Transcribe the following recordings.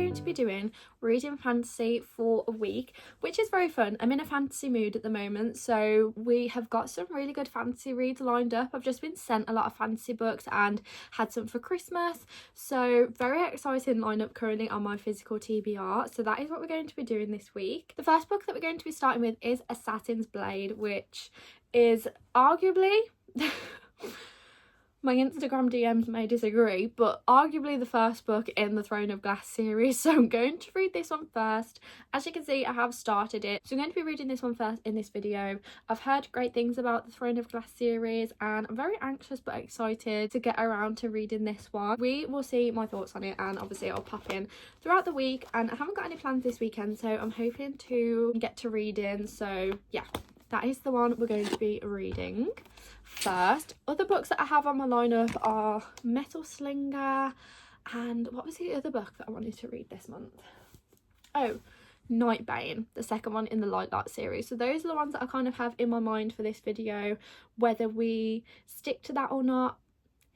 going to be doing reading fantasy for a week, which is very fun. I'm in a fantasy mood at the moment, so we have got some really good fantasy reads lined up. I've just been sent a lot of fantasy books and had some for Christmas, so very exciting lineup currently on my physical TBR. So that is what we're going to be doing this week. The first book that we're going to be starting with is Assassin's Blade, which is arguably my Instagram DMs may disagree, but arguably the first book in the Throne of Glass series, so I'm going to read this one first. As you can see, I have started it, so I'm going to be reading this one first in this video. I've heard great things about the Throne of Glass series, and I'm very anxious but excited to get around to reading this one. We will see my thoughts on it, and obviously I'll pop in throughout the week, and I haven't got any plans this weekend, so I'm hoping to get to reading. So yeah, that is the one we're going to be reading first. Other books that I have on my lineup are Metal Slinger, and what was the other book that I wanted to read this month? Oh, Nightbane, the second one in the Light series. So those are the ones that I kind of have in my mind for this video. Whether we stick to that or not,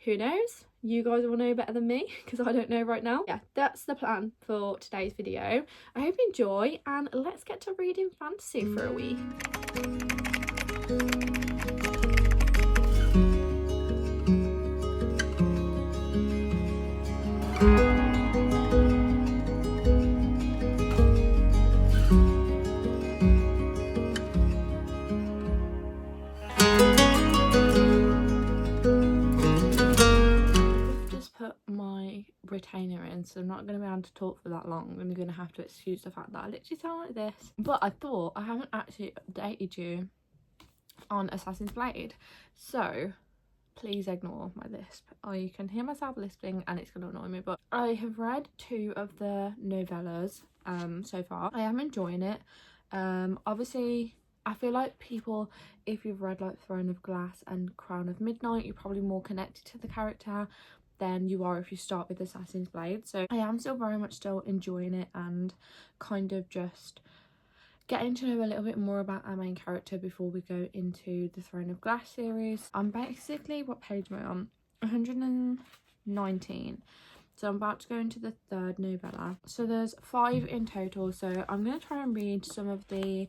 who knows? You guys will know better than me, because I don't know right now. Yeah, that's the plan for today's video. I hope you enjoy, and let's get to reading fantasy for a week. Retainer in, so I'm not going to be able to talk for that long. I'm going to have to excuse the fact that I literally sound like this. But I thought I haven't actually updated you on Assassin's Blade, so please ignore my lisp. I can hear myself lisping and it's going to annoy me, but I have read 2 of the novellas so far. I am enjoying it. Obviously I feel like people, if you've read like Throne of Glass and Crown of Midnight, you're probably more connected to the character than you are if you start with Assassin's Blade. So I am still very much still enjoying it and kind of just getting to know a little bit more about our main character before we go into the Throne of Glass series. I'm basically, what page am I on? 119. So I'm about to go into the 3rd novella. So there's 5 in total, so I'm going to try and read some of the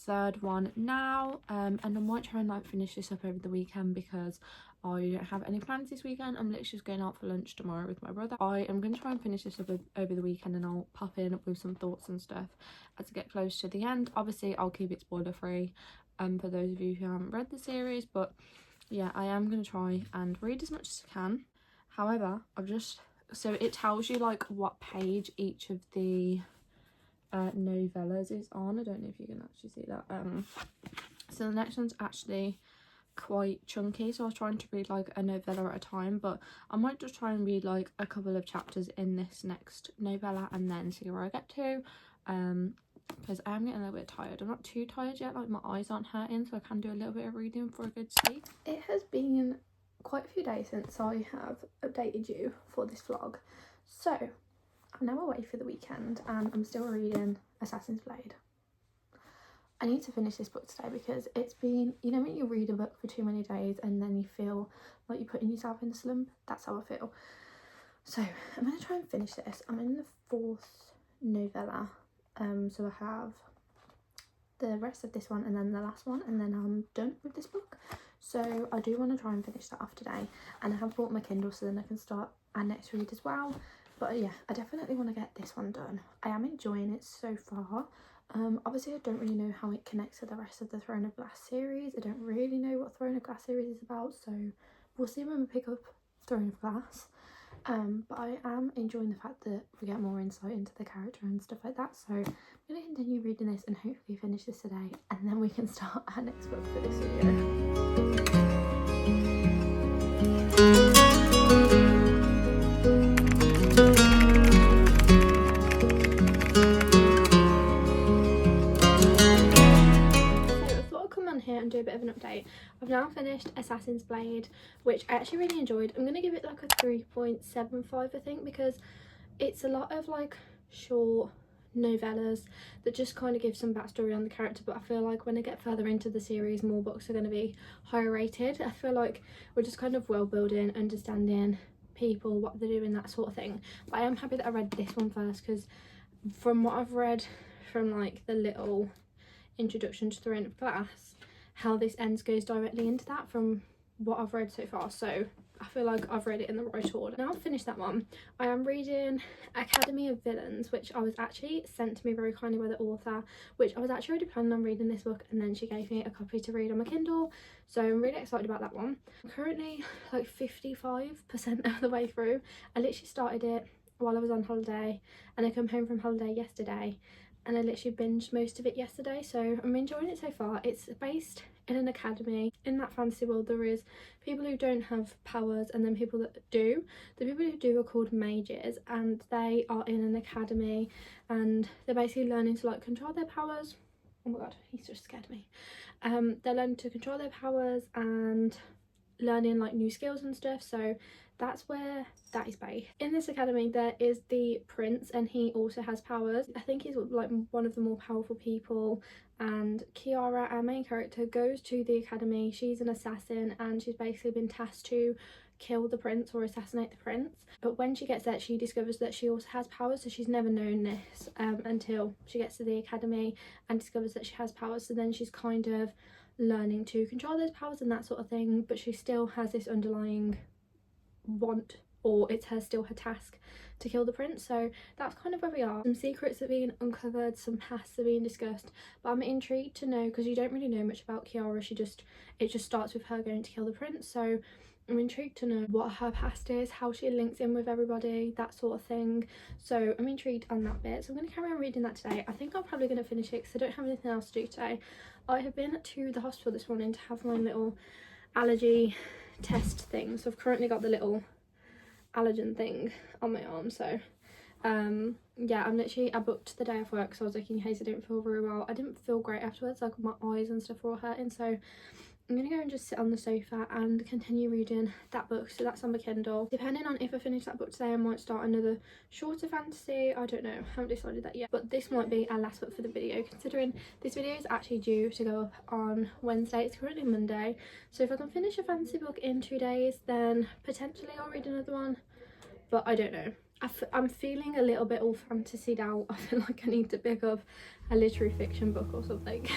3rd one now, and I might try and like finish this up over the weekend because I don't have any plans this weekend. I'm literally just going out for lunch tomorrow with my brother. I am going to try and finish this up over the weekend, and I'll pop in with some thoughts and stuff as I get close to the end. Obviously I'll keep it spoiler free for those of you who haven't read the series, but yeah, I am going to try and read as much as I can. However, so it tells you like what page each of the novellas is on. I don't know if you can actually see that. So the next one's actually quite chunky, so I was trying to read like a novella at a time, but I might just try and read like a couple of chapters in this next novella and then see where I get to, because I am getting a little bit tired. I'm not too tired yet, like my eyes aren't hurting, so I can do a little bit of reading for a good sleep. It has been quite a few days since I have updated you for this vlog, so I'm now away for the weekend and I'm still reading Assassin's Blade. I need to finish this book today because it's been, you know when you read a book for too many days and then you feel like you're putting yourself in a slump? That's how I feel. So I'm going to try and finish this. I'm in the 4th novella, so I have the rest of this one and then the last one, and then I'm done with this book. So I do want to try and finish that off today, and I have bought my Kindle so then I can start our next read as well. But yeah, I definitely want to get this one done. I am enjoying it so far. Obviously I don't really know how it connects to the rest of the Throne of Glass series. I don't really know what Throne of Glass series is about, so we'll see when we pick up Throne of Glass. But I am enjoying the fact that we get more insight into the character and stuff like that, so I'm going to continue reading this and hopefully finish this today, and then we can start our next book for this video. Here and do a bit of an update. I've now finished Assassin's Blade, which I actually really enjoyed. I'm going to give it like a 3.75 I think, because it's a lot of like short novellas that just kind of give some backstory on the character, but I feel like when I get further into the series more books are going to be higher rated. I feel like we're just kind of world building, understanding people, what they're doing, that sort of thing. But I am happy that I read this one first, because from what I've read from like the little introduction to Throne of Glass, how this ends goes directly into that from what I've read so far. So I feel like I've read it in the right order. Now I've finished that one, I am reading Academy of Villains, which I was actually sent to me very kindly by the author, which I was actually already planning on reading this book, and then she gave me a copy to read on my Kindle, so I'm really excited about that one. I'm currently like 55% of the way through. I literally started it while I was on holiday, and I come home from holiday yesterday, and I literally binged most of it yesterday, so I'm enjoying it so far. It's based in an academy. In that fantasy world, there is people who don't have powers and then people that do. The people who do are called mages, and they are in an academy, and they're basically learning to like control their powers. Oh my god, he's just scared me. They're learning to control their powers and learning like new skills and stuff, so that's where that is based. In this academy there is the prince, and he also has powers. I think he's like one of the more powerful people, and Kiara, our main character, goes to the academy. She's an assassin, and she's basically been tasked to kill the prince or assassinate the prince. But when she gets there, she discovers that she also has powers, so she's never known this until she gets to the academy and discovers that she has powers. So then she's kind of learning to control those powers and that sort of thing, but she still has this underlying want, or it's still her task to kill the prince. So that's kind of where we are. Some secrets are being uncovered, some pasts are being discussed, but I'm intrigued to know, because you don't really know much about Kiara. It just starts with her going to kill the prince, so I'm intrigued to know what her past is, how she links in with everybody, that sort of thing. So I'm intrigued on that bit, so I'm going to carry on reading that today. I think I'm probably going to finish it because I don't have anything else to do today. I have been to the hospital this morning to have my little allergy test thing, so I've currently got the little allergen thing on my arm. So yeah, I booked the day off work, so I was like, in case I didn't feel very well. I didn't feel great afterwards, like my eyes and stuff were all hurting, so I'm gonna go and just sit on the sofa and continue reading that book. So that's on my Kindle. Depending on if I finish that book today, I might start another shorter fantasy. I don't know, haven't decided that yet, but this might be our last book for the video, considering this video is actually due to go up on Wednesday. It's currently Monday, so if I can finish a fantasy book in 2 days, then potentially I'll read another one, but I don't know. I'm feeling a little bit all fantasied out. I feel like I need to pick up a literary fiction book or something.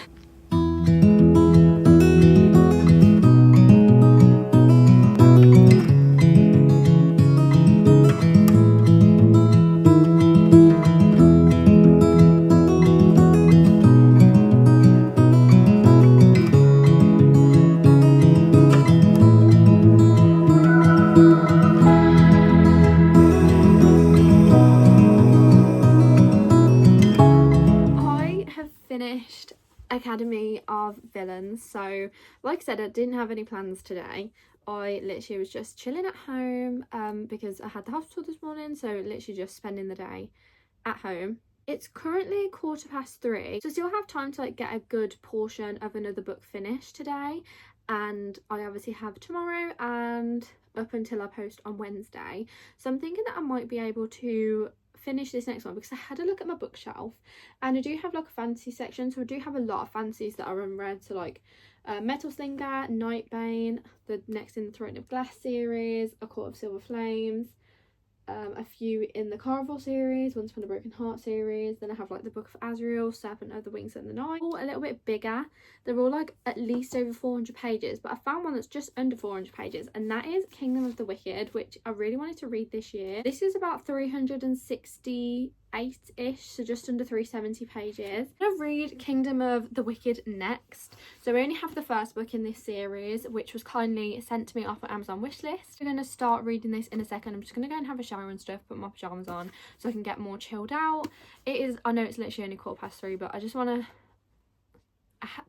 Finished Academy of Villains. So like I said, I didn't have any plans today. I literally was just chilling at home because I had the hospital this morning, so literally just spending the day at home. It's currently 3:15, so still have time to like get a good portion of another book finished today, and I obviously have tomorrow and up until I post on Wednesday. So I'm thinking that I might be able to finish this next one, because I had a look at my bookshelf and I do have like a fantasy section, so I do have a lot of fantasies that are unread. So like Metal Slinger, Nightbane, the next in the Throne of Glass series, A Court of Silver Flames, a few in the Carnival series, Once Upon a Broken Heart series. Then I have like the Book of Azrael, Serpent of the Wings and the Night, all a little bit bigger. They're all like at least over 400 pages, but I found one that's just under 400 pages, and that is Kingdom of the Wicked, which I really wanted to read this year. This is about 368-ish, so just under 370 pages. I'm gonna read Kingdom of the Wicked next. So we only have the first book in this series, which was kindly sent to me off my Amazon wishlist. I'm gonna start reading this in a second. I'm just gonna go and have a shower and stuff, put my pajamas on so I can get more chilled out. I know it's literally only 3:15, but I just want to,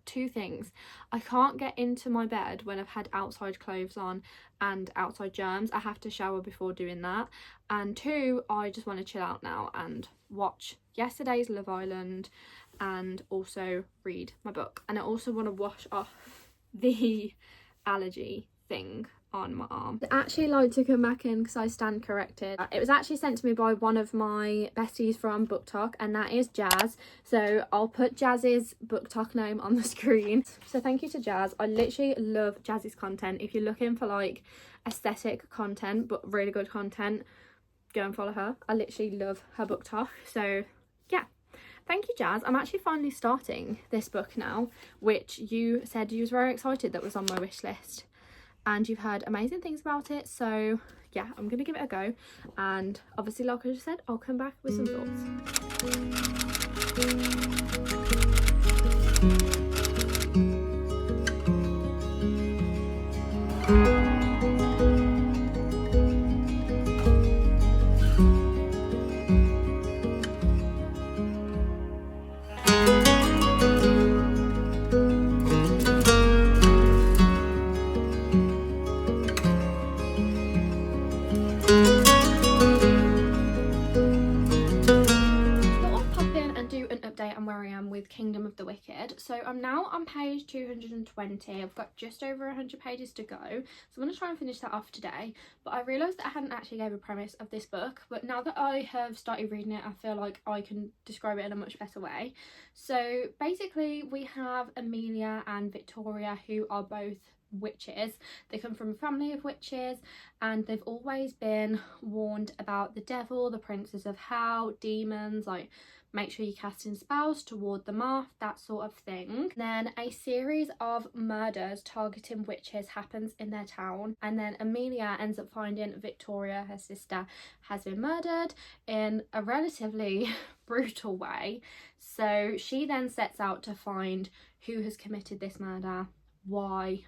two things. I can't get into my bed when I've had outside clothes on and outside germs. I have to shower before doing that. And two, I just want to chill out now and watch yesterday's Love Island and also read my book. And I also want to wash off the allergy thing on my arm. I actually like to come back in because I stand corrected. It was actually sent to me by one of my besties from BookTok, and that is Jazz. So I'll put Jazz's BookTok name on the screen. So thank you to Jazz. I literally love Jazz's content. If you're looking for like aesthetic content but really good content, go and follow her. I literally love her BookTok. So yeah, thank you, Jazz. I'm actually finally starting this book now, which you said you was very excited that was on my wish list, and you've heard amazing things about it. So yeah, I'm gonna give it a go, and obviously, like I just said, I'll come back with some thoughts. Kingdom of the Wicked. So I'm now on page 220. I've got just over 100 pages to go, so I'm going to try and finish that off today. But I realised that I hadn't actually gave a premise of this book, but now that I have started reading it, I feel like I can describe it in a much better way. So basically we have Amelia and Victoria, who are both witches. They come from a family of witches, and they've always been warned about the devil, the princes of hell, demons, like make sure you cast in spells to ward them off, that sort of thing. Then a series of murders targeting witches happens in their town, and then Amelia ends up finding Victoria, her sister, has been murdered in a relatively brutal way. So she then sets out to find who has committed this murder, why,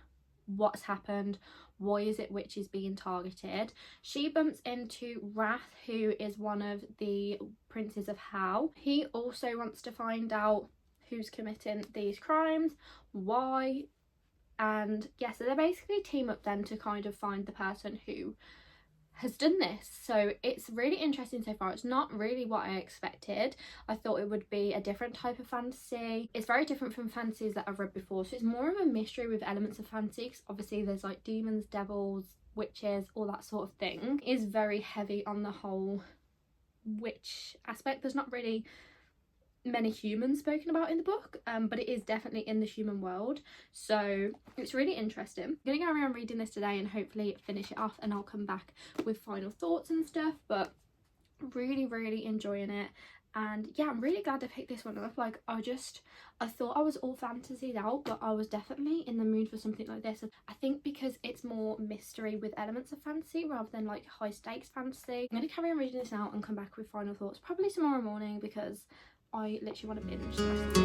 what's happened, why is it witches being targeted. She bumps into Wrath, who is one of the princes of hell. He also wants to find out who's committing these crimes, why, and yeah, so they basically team up then to kind of find the person who has done this. So it's really interesting so far. It's not really what I expected. I thought it would be a different type of fantasy. It's very different from fantasies that I've read before, so it's more of a mystery with elements of fantasy, because obviously there's like demons, devils, witches, all that sort of thing. It is very heavy on the whole witch aspect. There's not really many humans spoken about in the book, but it is definitely in the human world, so it's really interesting. I'm gonna go around reading this today and hopefully finish it off, and I'll come back with final thoughts and stuff. But really enjoying it, and yeah, I'm really glad I picked this one up. Like I thought I was all fantasied out, but I was definitely in the mood for something like this. I think because it's more mystery with elements of fantasy rather than like high stakes fantasy. I'm gonna carry on reading this now and come back with final thoughts probably tomorrow morning, because I literally want to binge the rest of the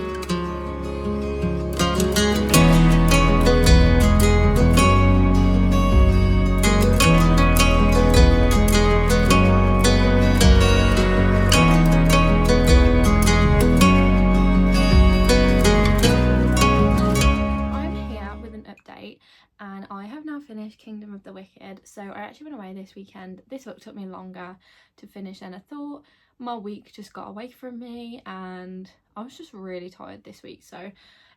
and I have now finished Kingdom of the Wicked. So I actually went away this weekend. This book took me longer to finish than I thought. My week just got away from me and I was just really tired this week, so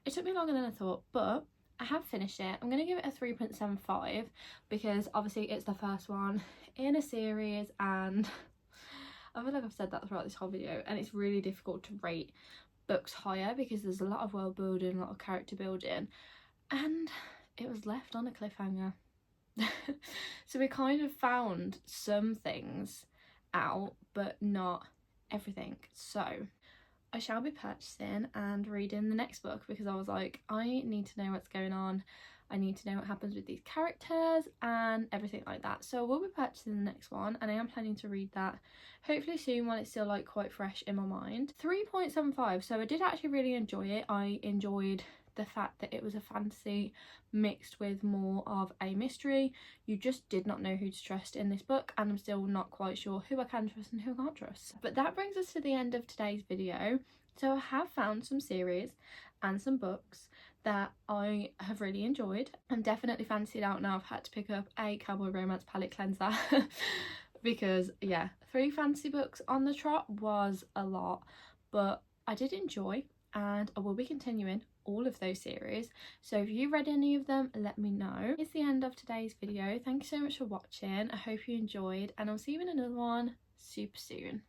it took me longer than I thought, but I have finished it. I'm going to give it a 3.75 because obviously it's the first one in a series, and I feel like I've said that throughout this whole video, and it's really difficult to rate books higher because there's a lot of world building, a lot of character building, and it was left on a cliffhanger. So we kind of found some things out, but not everything. So I shall be purchasing and reading the next book because I was like, I need to know what's going on. I need to know what happens with these characters and everything like that. So we'll be purchasing the next one, and I am planning to read that hopefully soon while it's still like quite fresh in my mind. 3.75. So I did actually really enjoy it. I enjoyed the fact that it was a fantasy mixed with more of a mystery. You just did not know who to trust in this book, and I'm still not quite sure who I can trust and who I can't trust. But that brings us to the end of today's video. So I have found some series and some books that I have really enjoyed. I'm definitely fancied out now. I've had to pick up a cowboy romance palette cleanser because yeah, 3 fantasy books on the trot was a lot, but I did enjoy, and I will be continuing all of those series. So if you read any of them, let me know. It's the end of today's video. Thank you so much for watching. I hope you enjoyed, and I'll see you in another one super soon.